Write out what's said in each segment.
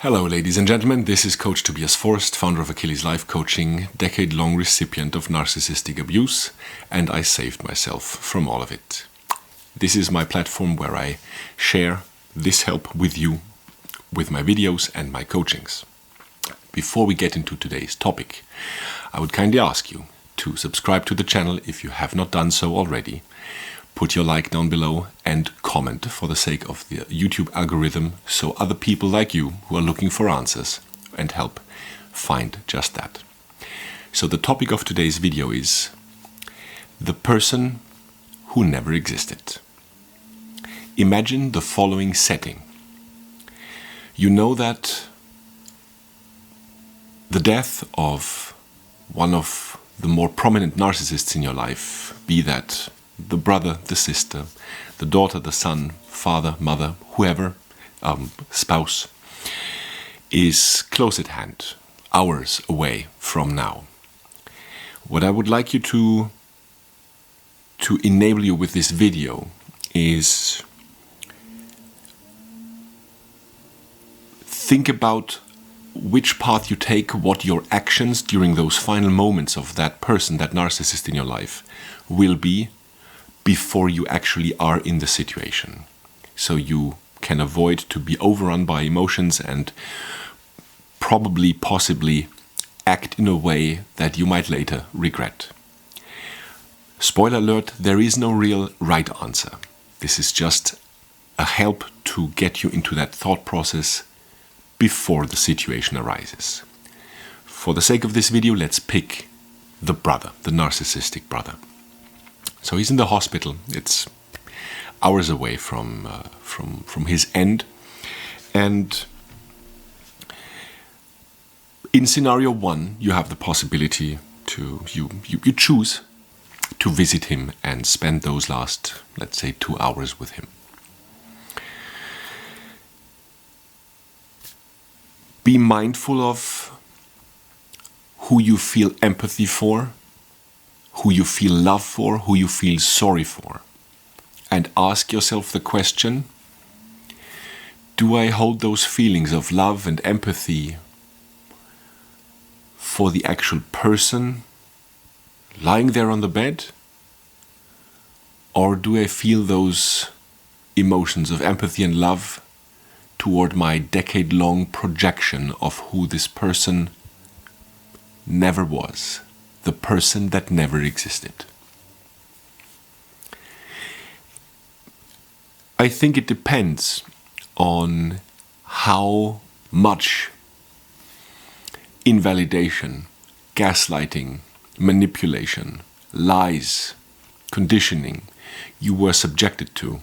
Hello ladies and gentlemen, this is Coach Tobias Forst, founder of Achilles Life Coaching, decade-long recipient of narcissistic abuse, and I saved myself from all of it. This is my platform where I share this help with you, with my videos and my coachings. Before we get into today's topic, I would kindly ask you to subscribe to the channel if you have not done so already. Put your like down below and comment for the sake of the YouTube algorithm so other people like you who are looking for answers and help find just that. So the topic of today's video is the person who never existed. Imagine the following setting. You know that the death of one of the more prominent narcissists in your life, be that the brother, the sister, the daughter, the son, father, mother, whoever, spouse, is close at hand, hours away from now. What I would like you to enable you with this video is think about which path you take, what your actions during those final moments of that person, that narcissist in your life, will be before you actually are in the situation. So you can avoid to be overrun by emotions and possibly act in a way that you might later regret. Spoiler alert, there is no real right answer. This is just a help to get you into that thought process before the situation arises. For the sake of this video, let's pick the brother, the narcissistic brother. So he's in the hospital. It's hours away from his end, and in scenario one, you have the possibility to you choose to visit him and spend those last, let's say, 2 hours with him. Be mindful of who you feel empathy for, who you feel love for, who you feel sorry for. And ask yourself the question, do I hold those feelings of love and empathy for the actual person lying there on the bed? Or do I feel those emotions of empathy and love toward my decade-long projection of who this person never was? The person that never existed. I think it depends on how much invalidation, gaslighting, manipulation, lies, conditioning you were subjected to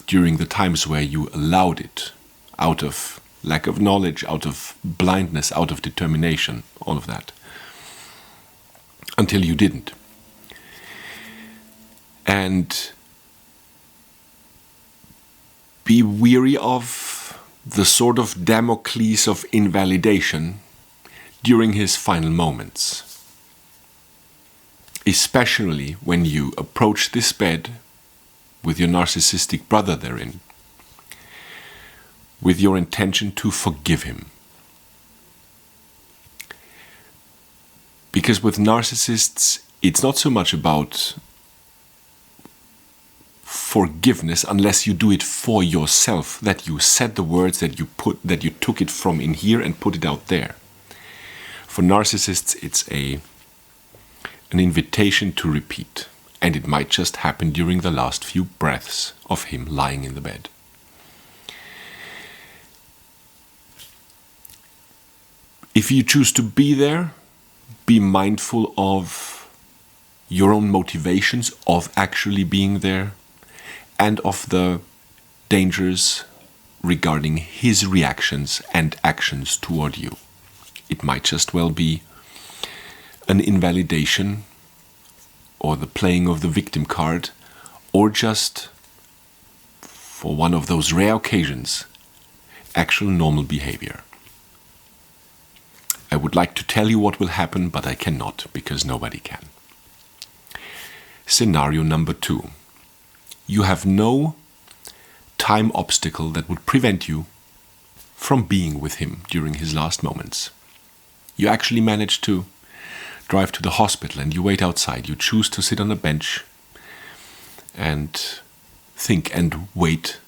during the times where you allowed it, out of lack of knowledge, out of blindness, out of determination, all of that. Until you didn't. And be weary of the sort of Damocles of invalidation during his final moments. Especially when you approach this bed with your narcissistic brother therein, with your intention to forgive him. Because with narcissists, it's not so much about forgiveness unless you do it for yourself, that you said the words, that you took it from in here and put it out there. For narcissists, it's an invitation to repeat, and it might just happen during the last few breaths of him lying in the bed. If you choose to be there, be mindful of your own motivations of actually being there and of the dangers regarding his reactions and actions toward you. It might just well be an invalidation or the playing of the victim card, or just, for one of those rare occasions, actual normal behavior. I would like to tell you what will happen, but I cannot, because nobody can. Scenario number 2. You have no time obstacle that would prevent you from being with him during his last moments. You actually manage to drive to the hospital and you wait outside. You choose to sit on a bench and think and wait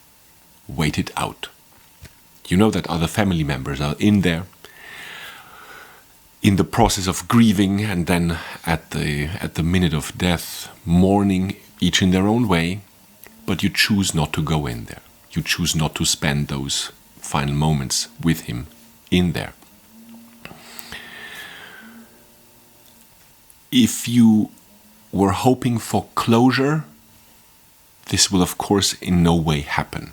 it out. You know that other family members are in there in the process of grieving, and then at the minute of death, mourning, each in their own way, but you choose not to go in there. You choose not to spend those final moments with him in there. If you were hoping for closure, this will of course in no way happen,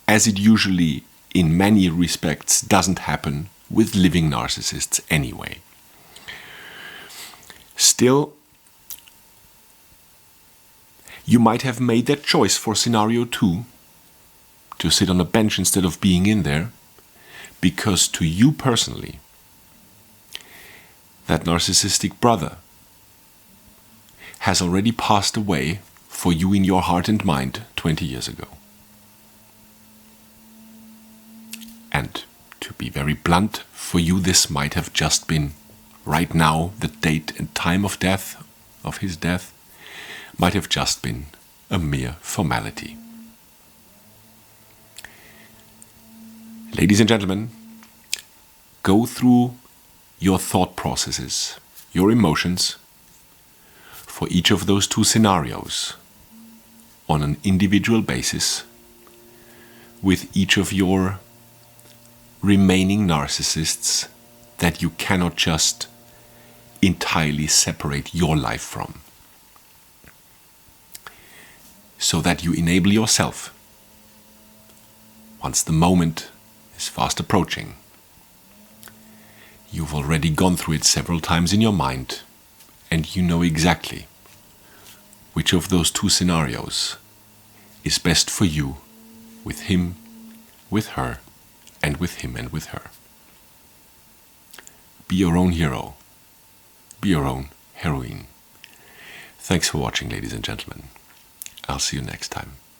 as it usually in many respects doesn't happen with living narcissists anyway. Still, you might have made that choice for scenario 2, to sit on a bench instead of being in there, because to you personally, that narcissistic brother has already passed away for you in your heart and mind 20 years ago. And to be very blunt, for you this might have just been, right now, the date and time of death, of his death, might have just been a mere formality. Ladies and gentlemen, go through your thought processes, your emotions, for each of those 2 scenarios on an individual basis, with each of your remaining narcissists that you cannot just entirely separate your life from, so that you enable yourself, once the moment is fast approaching, you've already gone through it several times in your mind, and you know exactly which of those 2 scenarios is best for you, with him, with her, and with him and with her. Be your own hero. Be your own heroine. Thanks for watching, ladies and gentlemen. I'll see you next time.